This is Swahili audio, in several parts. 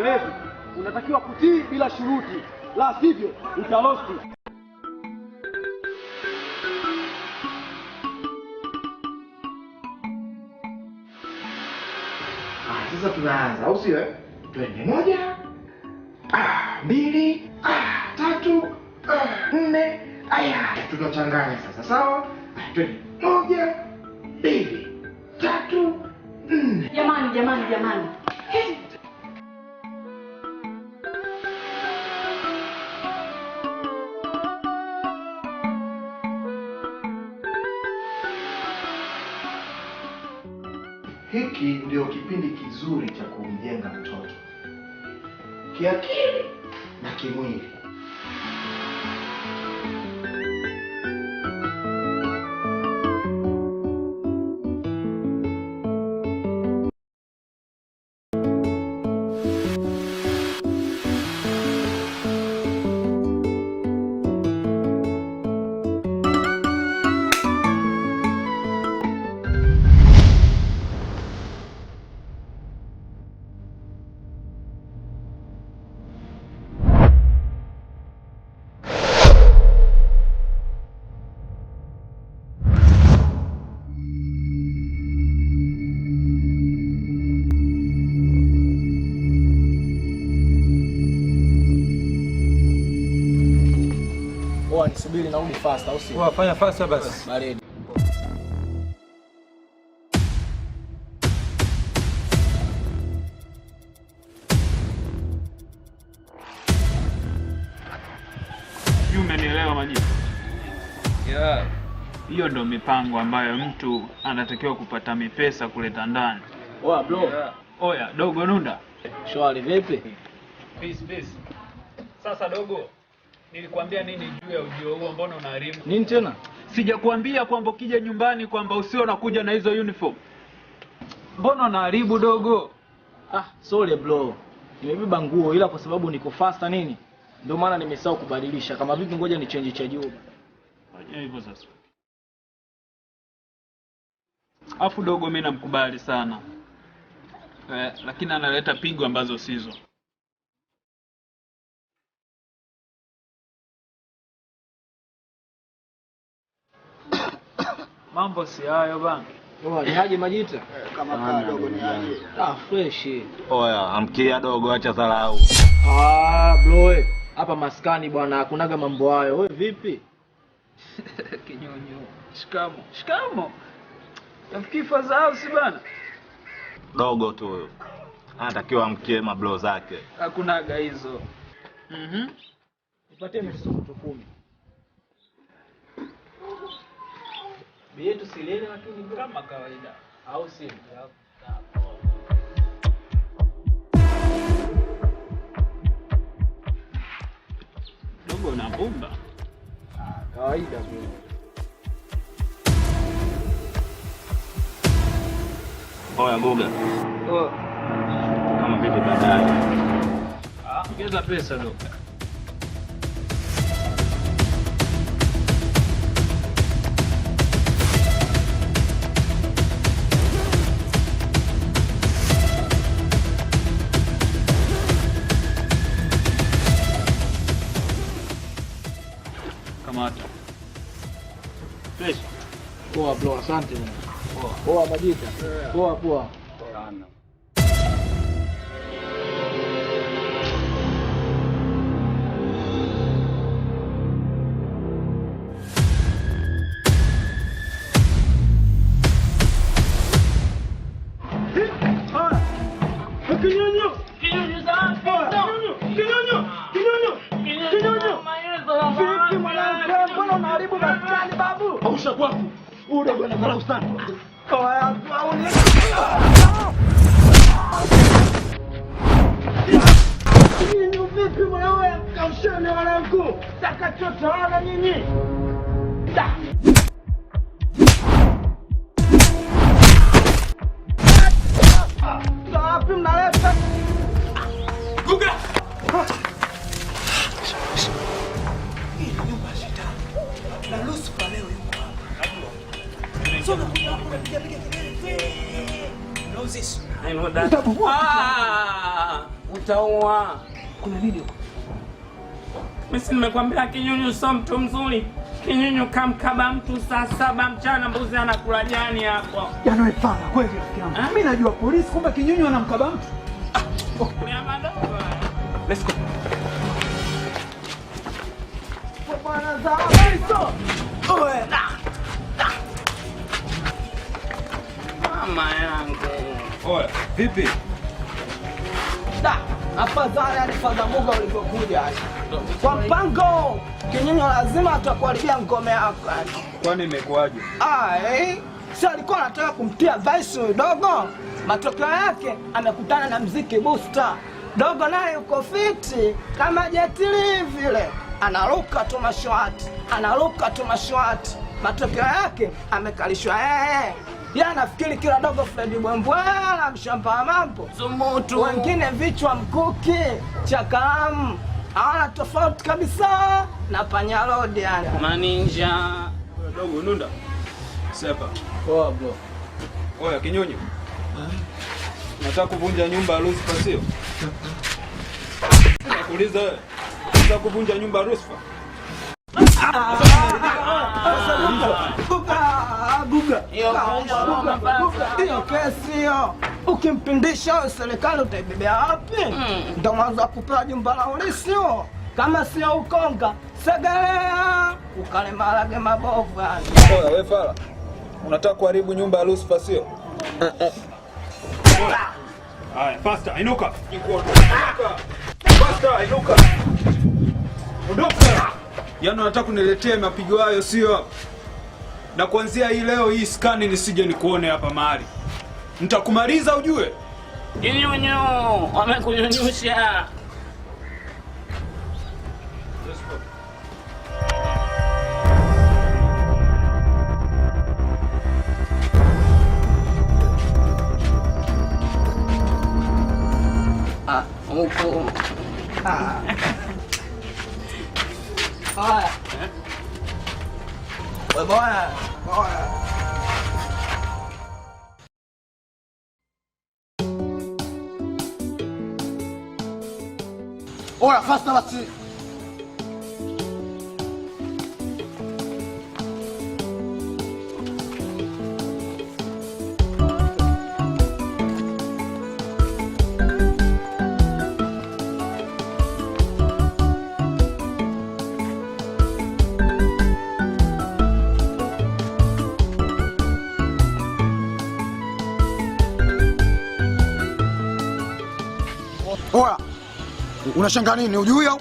sieleweki. Unatakiwa kutii bila shuruti, la sivyo utalosti. Sasa tunaanza, au sio? Twende 1, 2, 3, 4. Aya, tunachanganya sasa, sawa? Twende 1, 2, 3, 4. Jamani. Hiki ndio kipindi kizuri cha kumjenga mtoto kiakili na kimwili. Nisubiri nauli fast au si? Fanya fast basi. Baridi. Umenielewa Maji? Yeah. Hiyo ndo mipango ambayo mtu anatakiwa kupata mipesa kuleta ndani. Oa bro. Yeah. Oya, dogo Nunda. Shwari vipi? Peace. Sasa dogo, nilikwambia nini juu ya ujio huo, mbona unaharibu? Nini tena? Sijakwambia kwamba ukija nyumbani kwamba usio nakuja na hizo uniform. Mbona unaharibu dogo? Sorry bro. Nimebeba nguo ila kwa sababu niko faster nini? Ndio maana nimesahau kubadilisha. Kama vipi ngoja ni change cha juu. Fanya hivyo sasa. Afu dogo mimi namkubali sana. Lakini analeta pigo ambazo sizo. Mambo si hayo bana. Ni aje Majita? Kama kaa dogo ni aje? Fresh. Oya, amkia dogo, acha dharau. Bro, hapa maskani bwana hakunaga mambo hayo. Wewe vipi? Kinyonyo. Shikamo. Nafikiri fadhao si bana. Dogo tu huyo. Anatakiwa amkie mablo zake. Hakunaga hizo. Nipatie misukuto 10. Bietu silele lakini kama kawaida. Au si? Dogo na bomba. Kawaida bro. Oya Guga. Kama vipi baadaye? Ongeza pesa dogo. Kamata. Fresh. Poa bro, asante bwana. Poa Majita. Poa. Sana. Ausha kwako. Ule bwana dharau sana. Nyinyi vipi mwana kamshane wanangu? Takachotaona nyinyi. Wapi mnaleta? Guga! Na Lucifer leo yuko hapa. Sio napiga kelele. Knows this. I know that. utaua. Kuna nini? Mimi nimekwambia Kinyunyu sio mtu mzuri. Kinyunyu kamkaba mtu saa 7 mchana, mbuzi anakula jani hapo. Yaani wewe fala kweli rafiki yangu. Mimi najua polisi kumbe Kinyunyu anamkaba mtu. Let's go. Bwana za Maiso. Oe. Mama yangu. Oya, vipi? Afadhali alifaza Mungu ulipokuja. Kwa mpango, Kinyunyu lazima atakuharibia ngome yako. Kwani imekuaje? Si alikuwa anataka kumtia Vice dogo. Matokeo yake amekutana na mziki booster. Dogo naye yuko fiti kama jetili vile. Anaruka tu mashwati. Matokeo yake amekalishwa yeye anafikiri kila dogo Fred Bwembwela mshamba mambo. Zumutu. Wengine vichwa mkuki, chakamu. Hawana tofauti kabisa na panyarodi yani. Maninja. Dogo Nunda. Sepa. Poa bro. Oya Kinyunyu. Nataka kuvunja nyumba ya Lucifer sio? Nakuuliza wewe. Nataka kuvunja nyumba ya Lucifer? Guga. Hiyo kesi hiyo. Ukimpindisha serikali utaibebea wapi? Ndio mwanzo kupewa jumba la ulisi hiyo. Kama sio Ukonga, Segerea, ukale marage mabovu yani. Oya wewe fala. Unataka kuharibu nyumba ya Lucifer sio? Haya, faster, inuka. Faster, inuka. Ondoka. Yaani unataka kuniletea mapigo hayo sio? Na kuanzia hii leo hii skani nisije nikuone hapa mahali. Nitakumaliza ujue. Kinyunyu, wamekunyunyusha. Huko. Haya. Wewe bwana. Oya, faster basi. Oya. Unashangaa nini? Hujui au?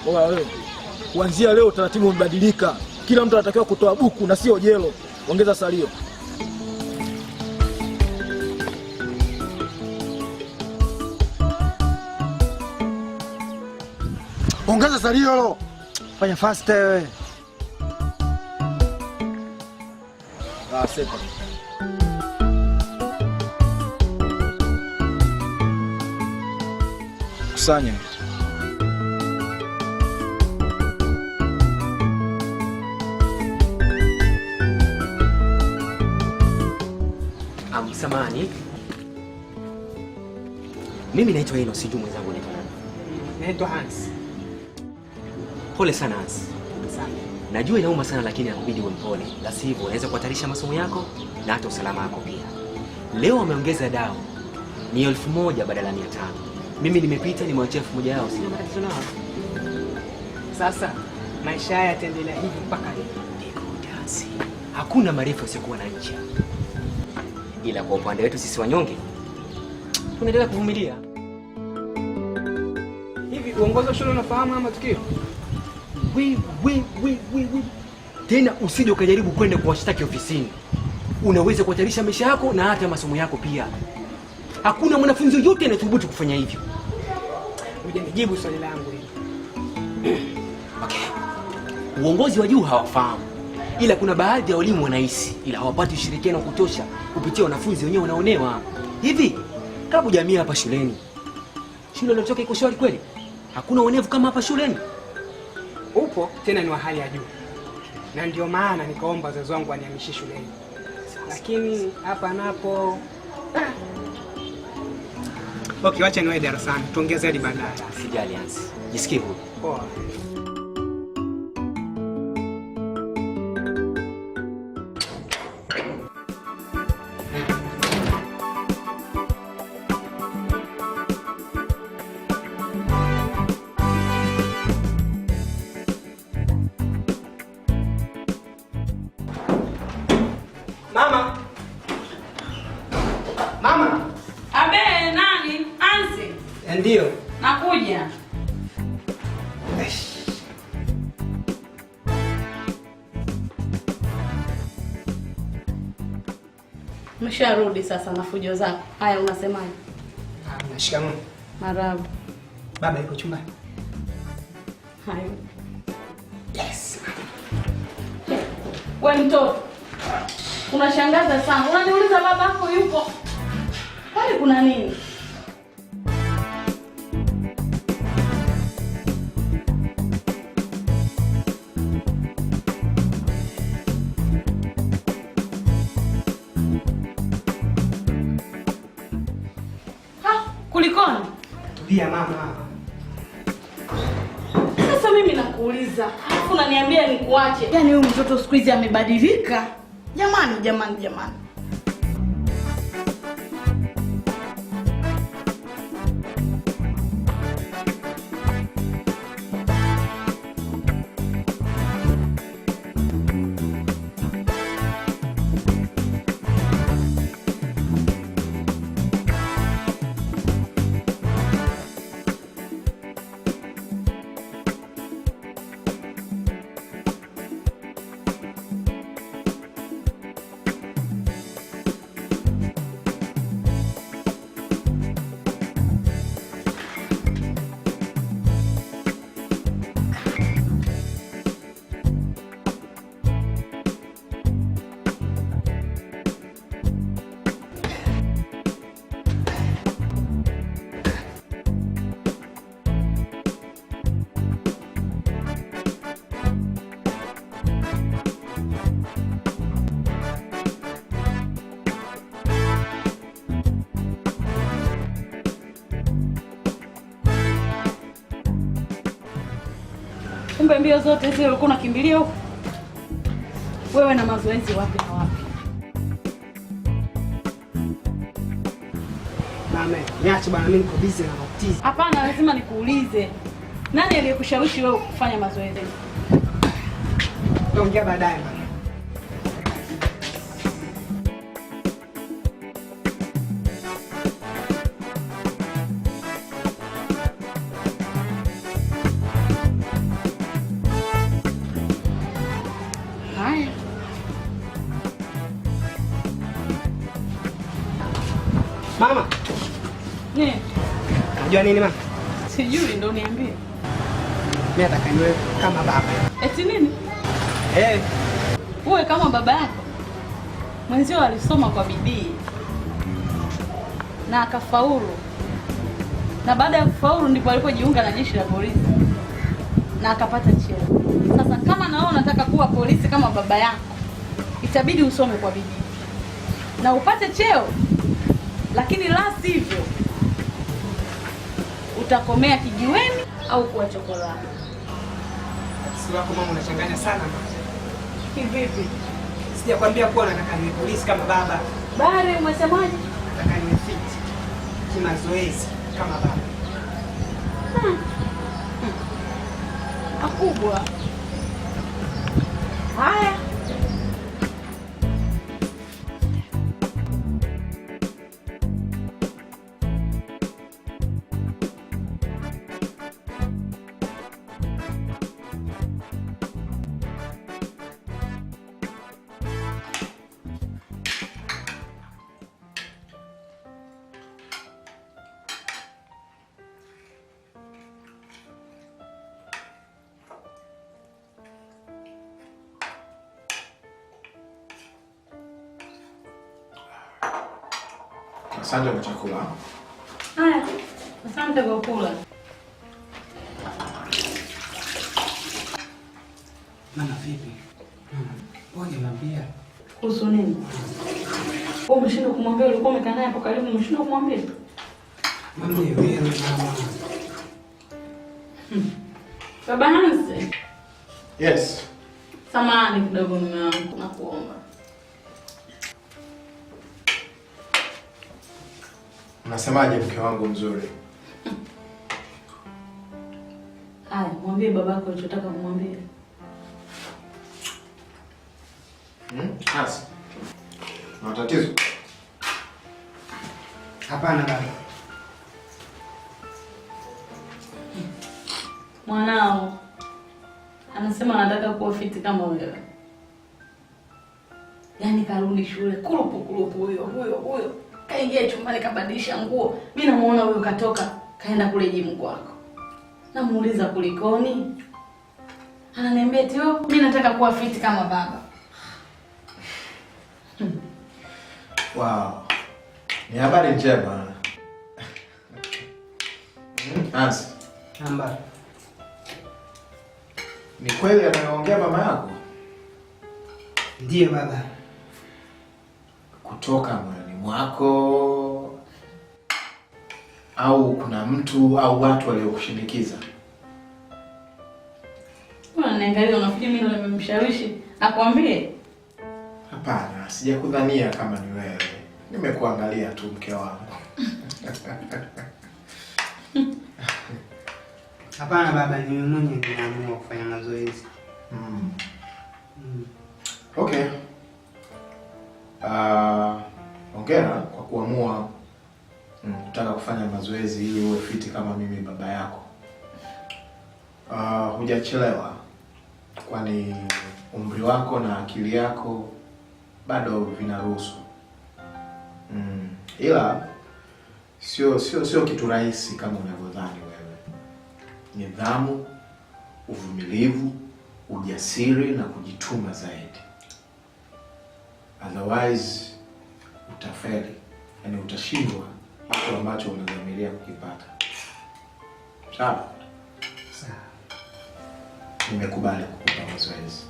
Wewe. Kuanzia leo taratibu umebadilika. Kila mtu anatakiwa kutoa buku na sio jelo. Ongeza salio. Ongeza salio lo. Fanya fast wewe. Sepa. Kusanya. Samahani. Mimi naitwa Eno, sijui mwenzangu naitwa nani. Naitwa Hans. Pole sana Hans. Sana. Najua inauma sana lakini inakubidi uwe mpole. La sivyo unaweza kuhatarisha masomo yako na hata usalama wako pia. Leo wameongeza dau. Ni 1000 badala ya 500. Mimi nimepita nimewachia 1000 yao, sina matatizo nao. Sasa maisha haya yataendelea hivi mpaka lini? Hans. Hakuna marefu yasiyokuwa na ncha. Ila kwa upande wetu sisi wanyonge tunaendelea kuvumilia. Hivi uongozi wa shule unafahamu haya matukio? We. Tena usije ukajaribu kwenda kuwashtaki ofisini. Unaweza kuhatarisha maisha yako na hata masomo yako pia. Hakuna mwanafunzi yote anathubutu kufanya hivyo. Hujanijibu swali langu hili. Okay. Uongozi wa juu hawafahamu. Ila kuna baadhi ya walimu wanahisi ila hawapati ushirikiano wa kutosha kupitia wanafunzi wenyewe wanaonewa. Hivi Klabu jamii hapa shuleni. Shule iliyotoka iko shwari kweli? Hakuna uonevu kama hapa shuleni? Upo tena ni wa hali ya juu. Na ndio maana nikaomba wazazi wangu wanihamishie shuleni. Lakini hapa napo okay, wacha niwae darasani. Tuongeze hadi baadaye. Sijali Hansi. Jisikie huru. Poa. Mama. Mama. Abe, nani? Hansi? Ndio. Nakuja. Msharudi sasa na fujo zako. Haya, unasemaje? Shikamoo. Marahaba. Baba yuko chumbani. Hayo. Yes. Wewe mtoto. Unashangaza sana. Unaniuliza baba yako yupo. Kwani kuna nini? Kulikoni? Tulia mama. Sasa mimi nakuuliza, alafu unaniambia nikuache. Yaani huyu mtoto siku hizi amebadilika. Jamani. Kumbe mbio zote zile ulikuwa unakimbilia huko. Wewe na mazoezi wapi na wapi? Mama, niache bwana, mimi niko busy na matatizo. Hapana, lazima nikuulize. Nani aliyekushawishi wewe kufanya mazoezi? Tuongea baadaye mama. Mama. Nini? Unajua nini mama? Sijui, ndo niambie. Mimi nataka niwe kama baba. Eti nini? Uwe kama baba yako. Mwenzio alisoma kwa bidii na akafaulu. Na baada ya kufaulu ndipo alipojiunga na jeshi la polisi na akapata cheo. Sasa kama na wewe unataka kuwa polisi kama baba yako, itabidi usome kwa bidii na upate cheo. Lakini la sivyo utakomea kijiweni au kuwa chokola. Si wako mama, unachanganya sana mama. Kivipi? Sijakwambia kuwa nataka niwe polisi kama baba. Bari, umesemaje? Nataka niwe fit kimazoezi kama baba. Akubwa. Haya. Asante kwa chakula. Haya, asante kwa kula. Mama vipi? Ngoja niambia. Kuhusu nini? Wewe umeshindwa kumwambia, ulikuwa umekaa naye hapo karibu, umeshindwa kumwambia? Mwambie wewe mama. Baba Hansi. Yes. Samahani kidogo mume wangu, nakuomba. Unasemaje mke wangu mzuri? Haya, mwambie babako ulichotaka kumwambia. Hasi. Na tatizo? Hapana baba. Mwanao anasema anataka kuwa fiti kama wewe. Yaani karudi shule kulupu huyo. Kaingia chumbani kabadilisha nguo. Mimi namuona huyo katoka kaenda kule jimu kwako. Namuuliza kulikoni? Ananiambia eti mimi nataka kuwa fiti kama baba. Wow. Ni habari njema. Hansi. Namba. Ni kweli anaongea mama yako? Ndiyo baba. Kutoka moyoni mwako au kuna mtu au watu waliokushindikiza? Unaniangalia unafikiri mimi ndo nimemshawishi akwambie? Hapana, sijakudhania kama ni wewe. Nimekuangalia tu mke wangu. Hapana baba, ni mimi mwenyewe niliamua kufanya mazoezi. Okay. Hongera kwa kuamua kutaka kufanya mazoezi ili uwe fiti kama mimi baba yako. Hujachelewa, kwani umri wako na akili yako bado vinaruhusu. Ila sio kitu rahisi kama unavyodhani wewe. Nidhamu, uvumilivu, ujasiri na kujituma zaidi. Otherwise utafeli, yani utashindwa kitu ambacho unadhamiria kukipata. Sawa? Sawa. Nimekubali kukupa mazoezi.